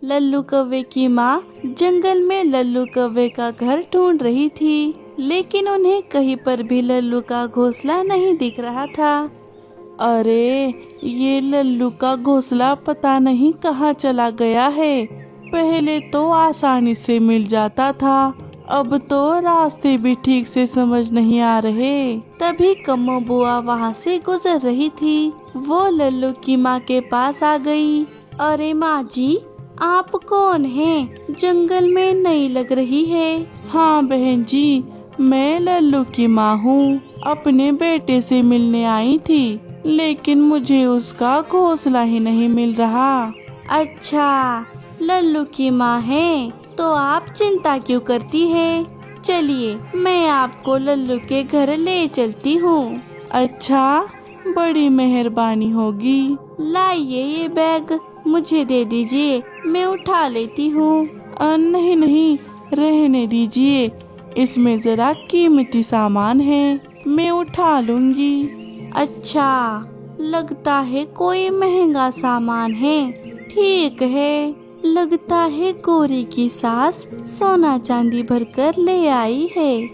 लल्लू कौवे की माँ जंगल में लल्लू कौवे का घर ढूंढ रही थी, लेकिन उन्हें कहीं पर भी लल्लू का घोंसला नहीं दिख रहा था। अरे, ये लल्लू का घोंसला पता नहीं कहाँ चला गया है। पहले तो आसानी से मिल जाता था, अब तो रास्ते भी ठीक से समझ नहीं आ रहे। तभी कम्मो बुआ वहाँ से गुजर रही थी। वो लल्लू की माँ के पास आ गई। अरे माँ जी, आप कौन हैं? जंगल में नई लग रही है। हाँ बहन जी, मैं लल्लू की माँ हूँ। अपने बेटे से मिलने आई थी, लेकिन मुझे उसका घोंसला ही नहीं मिल रहा। अच्छा, लल्लू की माँ है तो आप चिंता क्यों करती है? चलिए, मैं आपको लल्लू के घर ले चलती हूँ। अच्छा, बड़ी मेहरबानी होगी। लाइए ये बैग, मुझे दे दीजिए, मैं उठा लेती हूँ। नहीं नहीं, रहने दीजिए, इसमें जरा कीमती सामान है, मैं उठा लूंगी। अच्छा, लगता है कोई महंगा सामान है। ठीक है, लगता है गौरी की सास सोना चांदी भरकर ले आई है।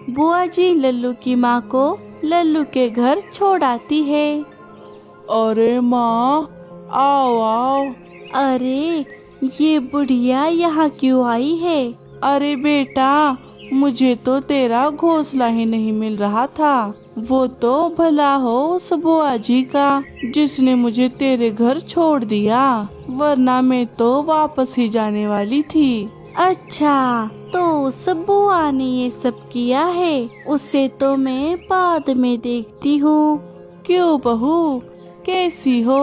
बुआ जी लल्लू की माँ को लल्लू के घर छोड़ आती है। अरे माँ, आओ आओ। अरे, ये बुढ़िया यहाँ क्यों आई है? अरे बेटा, मुझे तो तेरा घोंसला ही नहीं मिल रहा था। वो तो भला हो उस बुआ जी का, जिसने मुझे तेरे घर छोड़ दिया, वरना मैं तो वापस ही जाने वाली थी। अच्छा, तो उस बुआ ने ये सब किया है, उसे तो मैं बाद में देखती हूँ। क्यों बहू, कैसी हो?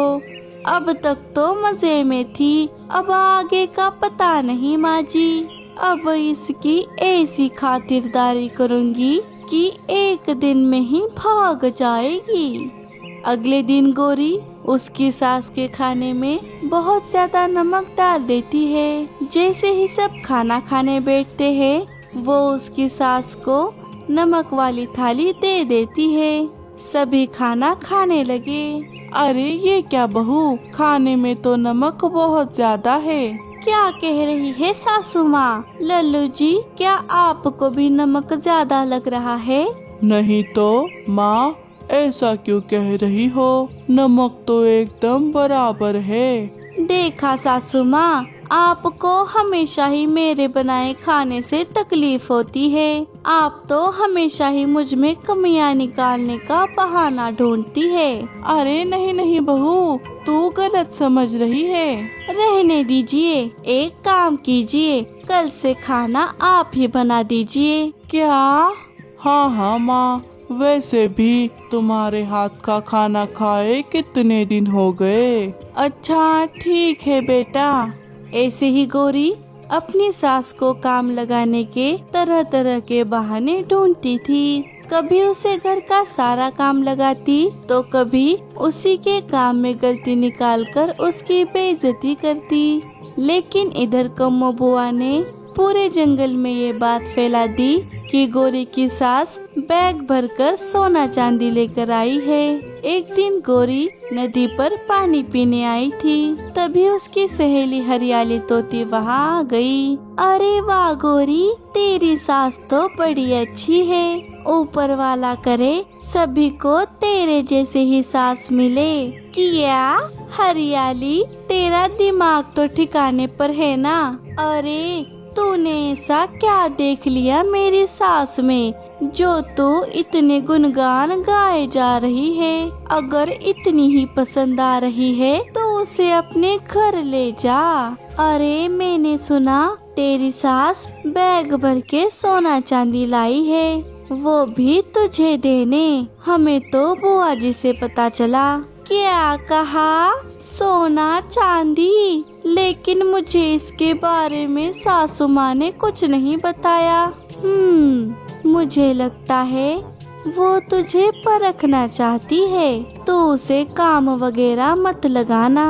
अब तक तो मजे में थी, अब आगे का पता नहीं माँ जी। अब इसकी ऐसी खातिरदारी करूँगी कि एक दिन में ही भाग जाएगी। अगले दिन गौरी उसकी सास के खाने में बहुत ज्यादा नमक डाल देती है। जैसे ही सब खाना खाने बैठते हैं, वो उसकी सास को नमक वाली थाली दे देती है। सभी खाना खाने लगे। अरे ये क्या बहू, खाने में तो नमक बहुत ज्यादा है। क्या कह रही है सासू माँ? लल्लू जी, क्या आपको भी नमक ज्यादा लग रहा है? नहीं तो माँ, ऐसा क्यों कह रही हो? नमक तो एकदम बराबर है। देखा सासू माँ, आपको हमेशा ही मेरे बनाए खाने से तकलीफ होती है। आप तो हमेशा ही मुझ में कमियां निकालने का बहाना ढूंढती है। अरे नहीं नहीं बहू, तू गलत समझ रही है। रहने दीजिए, एक काम कीजिए, कल से खाना आप ही बना दीजिए। क्या? हाँ हाँ माँ, वैसे भी तुम्हारे हाथ का खाना खाए कितने दिन हो गए। अच्छा ठीक है बेटा। ऐसे ही गौरी अपनी सास को काम लगाने के तरह तरह के बहाने ढूंढती थी। कभी उसे घर का सारा काम लगाती, तो कभी उसी के काम में गलती निकालकर उसकी बेइज्जती करती। लेकिन इधर कम्मो बुआ ने पूरे जंगल में ये बात फैला दी कि गौरी की सास बैग भरकर सोना चांदी लेकर आई है। एक दिन गौरी नदी पर पानी पीने आई थी, तभी उसकी सहेली हरियाली तोती वहाँ आ गई। अरे वाह गौरी, तेरी सास तो बड़ी अच्छी है। ऊपर वाला करे सभी को तेरे जैसे ही सास मिले। क्या हरियाली, तेरा दिमाग तो ठिकाने पर है ना? अरे तूने ऐसा क्या देख लिया मेरी सास में, जो तू इतने गुणगान गाए जा रही है? अगर इतनी ही पसंद आ रही है तो उसे अपने घर ले जा। अरे मैंने सुना तेरी सास बैग भर के सोना चांदी लाई है, वो भी तुझे देने। हमें तो बुआ जी से पता चला। क्या कहा? सोना चांदी? लेकिन मुझे इसके बारे में सासू माँ ने कुछ नहीं बताया। मुझे लगता है वो तुझे परखना चाहती है, तो उसे काम वगैरह मत लगाना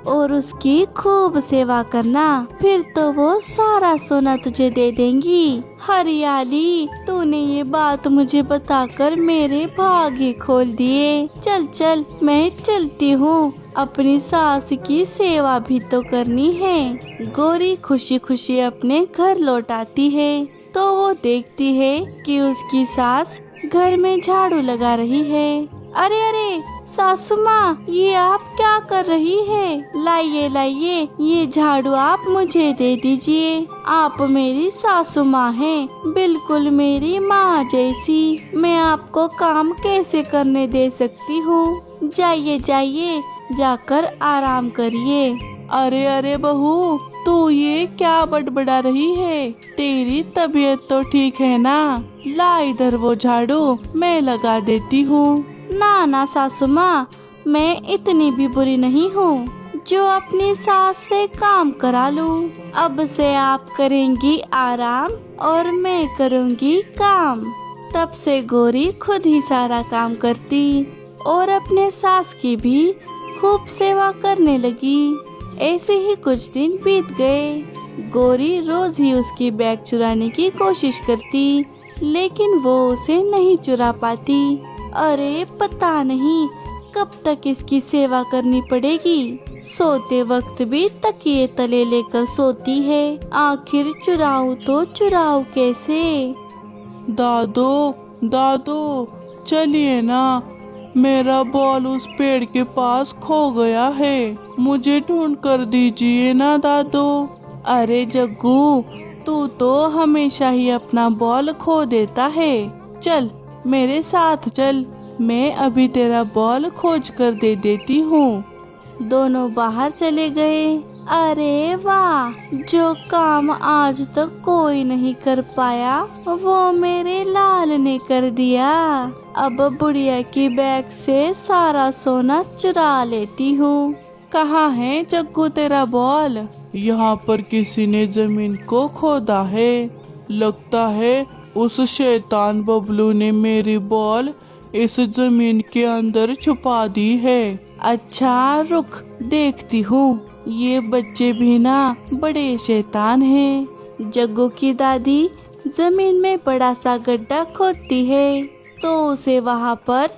और उसकी खूब सेवा करना, फिर तो वो सारा सोना तुझे दे देंगी। हरियाली, तूने ये बात मुझे बताकर मेरे भाग ही खोल दिए। चल चल, मैं चलती हूँ, अपनी सास की सेवा भी तो करनी है। गौरी खुशी खुशी अपने घर लौट आती है तो वो देखती है कि उसकी सास घर में झाड़ू लगा रही है। अरे अरे सासू माँ, ये आप क्या कर रही है? लाइए लाइए, ये झाड़ू आप मुझे दे दीजिए। आप मेरी सासू माँ हैं, बिल्कुल मेरी माँ जैसी। मैं आपको काम कैसे करने दे सकती हूँ? जाइए जाइए, जाकर आराम करिए। अरे अरे बहू, तू ये क्या बड़बड़ा रही है? तेरी तबीयत तो ठीक है ना? ला इधर वो झाड़ू, मैं लगा देती हूँ। ना ना सासू माँ, मैं इतनी भी बुरी नहीं हूँ जो अपनी सास से काम करा लूँ। अब से आप करेंगी आराम और मैं करूँगी काम। तब से गौरी खुद ही सारा काम करती और अपने सास की भी खूब सेवा करने लगी। ऐसे ही कुछ दिन बीत गए। गौरी रोज ही उसकी बैग चुराने की कोशिश करती, लेकिन वो उसे नहीं चुरा पाती। अरे पता नहीं कब तक इसकी सेवा करनी पड़ेगी। सोते वक्त भी तकिए तले लेकर सोती है। आखिर चुराऊं तो चुराऊं कैसे? दादो दादो, चलिए ना, मेरा बॉल उस पेड़ के पास खो गया है, मुझे ढूंढ कर दीजिए ना दादो। अरे जग्गू, तू तो हमेशा ही अपना बॉल खो देता है। चल मेरे साथ चल, मैं अभी तेरा बॉल खोज कर दे देती हूँ। दोनों बाहर चले गए। अरे वाह, जो काम आज तक कोई नहीं कर पाया वो मेरे लाल ने कर दिया। अब बुढ़िया की बैग से सारा सोना चुरा लेती हूँ। कहाँ है जग्गू तेरा बॉल? यहाँ पर किसी ने जमीन को खोदा है। लगता है उस शैतान बबलू ने मेरी बॉल इस जमीन के अंदर छुपा दी है। अच्छा रुक, देखती हूँ। ये बच्चे भी ना बड़े शैतान हैं। जग्गू की दादी जमीन में बड़ा सा गड्ढा खोदती है तो उसे वहाँ पर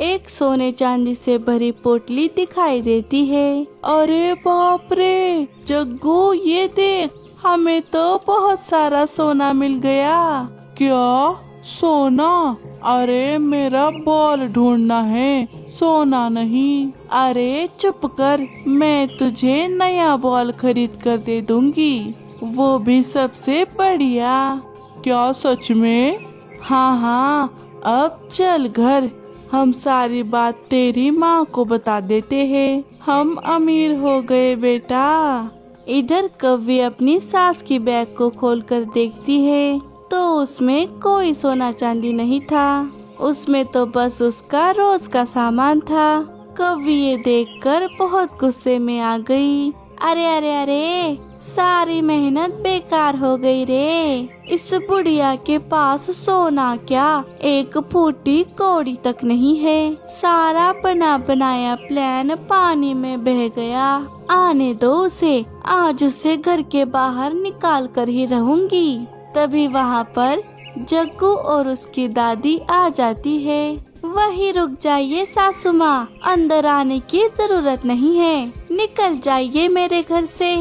एक सोने चांदी से भरी पोटली दिखाई देती है। अरे बाप रे जग्गू, ये देख, हमें तो बहुत सारा सोना मिल गया। क्या सोना? अरे मेरा बॉल ढूंढना है, सोना नहीं। अरे चुप कर, मैं तुझे नया बॉल खरीद कर दे दूंगी, वो भी सबसे बढ़िया। क्या सच में? हाँ हाँ, अब चल घर, हम सारी बात तेरी माँ को बता देते हैं। हम अमीर हो गए बेटा। इधर कव्वी अपनी सास की बैग को खोलकर देखती है तो उसमें कोई सोना चांदी नहीं था। उसमें तो बस उसका रोज का सामान था। कव्वी ये देखकर बहुत गुस्से में आ गई। अरे अरे अरे, सारी मेहनत बेकार हो गई रे। इस बुढ़िया के पास सोना क्या, एक फूटी कौड़ी तक नहीं है। सारा बना बनाया प्लान पानी में बह गया। आने दो उसे, आज उसे घर के बाहर निकाल कर ही रहूंगी। तभी वहाँ पर जग्गू और उसकी दादी आ जाती है। वही रुक जाइए सासू माँ, अंदर आने की जरूरत नहीं है, निकल जाइए मेरे घर से।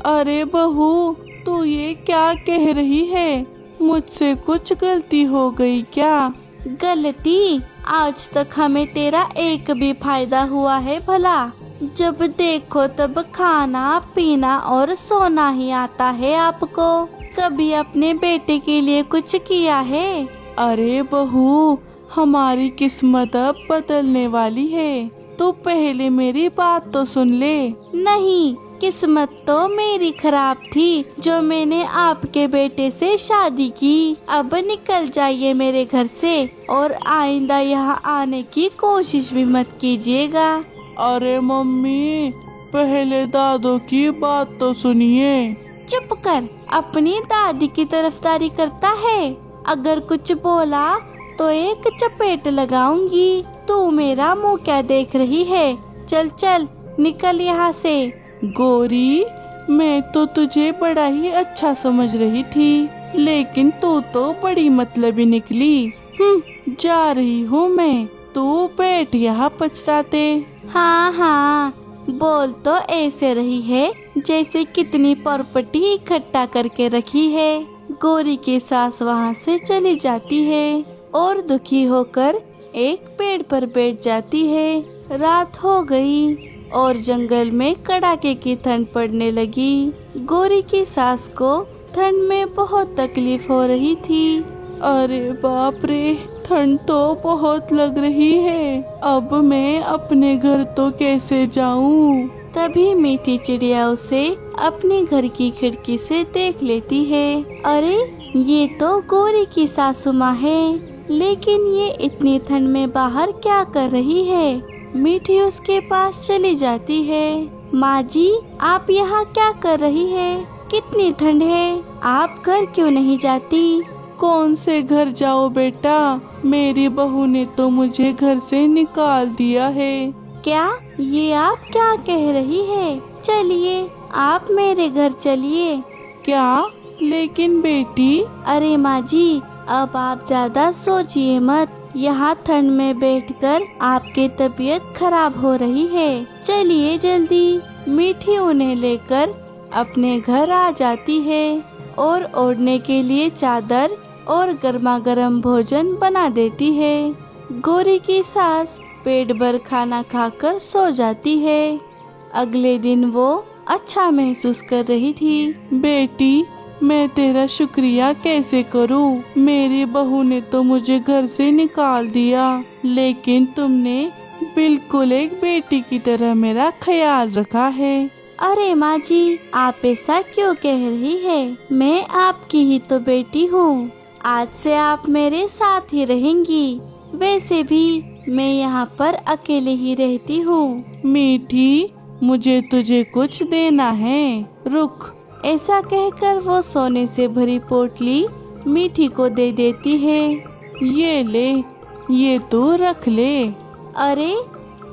अरे बहू, तू ये क्या कह रही है? मुझसे कुछ गलती हो गई क्या? गलती? आज तक हमें तेरा एक भी फायदा हुआ है भला? जब देखो तब खाना पीना और सोना ही आता है आपको। कभी अपने बेटे के लिए कुछ किया है? अरे बहू, हमारी किस्मत अब बदलने वाली है, तो पहले मेरी बात तो सुन ले। नहीं, किस्मत तो मेरी खराब थी जो मैंने आपके बेटे से शादी की। अब निकल जाइए मेरे घर से और आइंदा यहाँ आने की कोशिश भी मत कीजिएगा। अरे मम्मी, पहले दादू की बात तो सुनिए। चुप कर, अपनी दादी की तरफदारी करता है। अगर कुछ बोला तो एक चपेट लगाऊंगी। तू मेरा मुंह क्या देख रही है? चल चल, निकल यहाँ से। गौरी, मैं तो तुझे बड़ा ही अच्छा समझ रही थी, लेकिन तू तो बड़ी मतलबी निकली। जा रही हूँ मैं, तू बैठ यहाँ पछताते। हाँ हाँ, बोल तो ऐसे रही है जैसे कितनी प्रॉपर्टी इकट्ठा करके रखी है। गोरी की सास वहाँ से चली जाती है और दुखी होकर एक पेड़ पर बैठ जाती है। रात हो गई और जंगल में कड़ाके की ठंड पड़ने लगी। गोरी की सास को ठंड में बहुत तकलीफ हो रही थी। अरे बाप रे, ठंड तो बहुत लग रही है। अब मैं अपने घर तो कैसे जाऊं? तभी मीठी चिड़िया उसे अपने घर की खिड़की से देख लेती है। अरे ये तो गोरी की सासू माँ है, लेकिन ये इतनी ठंड में बाहर क्या कर रही है? मीठी उसके पास चली जाती है। माँ जी, आप यहाँ क्या कर रही है? कितनी ठंड है, आप घर क्यों नहीं जाती? कौन से घर जाओ बेटा, मेरी बहू ने तो मुझे घर से निकाल दिया है। क्या? ये आप क्या कह रही है? चलिए आप मेरे घर चलिए। क्या? लेकिन बेटी। अरे माँ जी, अब आप ज्यादा सोचिए मत। यहाँ ठंड में बैठकर आपकी तबीयत खराब हो रही है। चलिए जल्दी। मीठी उन्हें लेकर अपने घर आ जाती है और ओढ़ने के लिए चादर और गर्मा गर्म भोजन बना देती है। गोरी की सास पेट भर खाना खाकर सो जाती है। अगले दिन वो अच्छा महसूस कर रही थी। बेटी, मैं तेरा शुक्रिया कैसे करूं? मेरी बहू ने तो मुझे घर से निकाल दिया, लेकिन तुमने बिल्कुल एक बेटी की तरह मेरा ख्याल रखा है। अरे माँ जी, आप ऐसा क्यों कह रही है? मैं आपकी ही तो बेटी हूँ। आज से आप मेरे साथ ही रहेंगी। वैसे भी मैं यहाँ पर अकेले ही रहती हूँ। मीठी, मुझे तुझे कुछ देना है, रुक। ऐसा कहकर वो सोने से भरी पोटली मीठी को दे देती है। ये ले, ये तू रख ले। अरे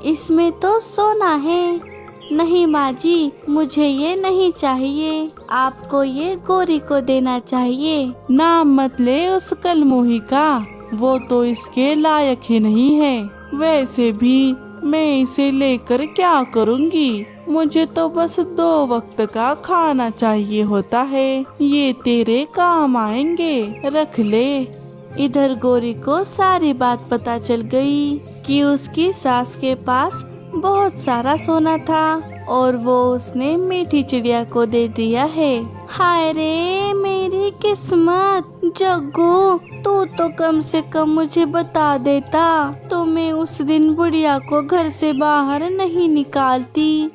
इसमें तो सोना है। नहीं माँ जी, मुझे ये नहीं चाहिए। आपको ये गोरी को देना चाहिए। नाम मत ले उस कलमुही का, वो तो इसके लायक ही नहीं है। वैसे भी मैं इसे लेकर क्या करूँगी? मुझे तो बस 2 वक्त का खाना चाहिए होता है। ये तेरे काम आएंगे, रख ले। इधर गोरी को सारी बात पता चल गई कि उसकी सास के पास बहुत सारा सोना था और वो उसने मीठी चिड़िया को दे दिया है। हाय रे मेरी किस्मत। जग्गू, तू तो कम से कम मुझे बता देता तो मैं उस दिन बुढ़िया को घर से बाहर नहीं निकालती।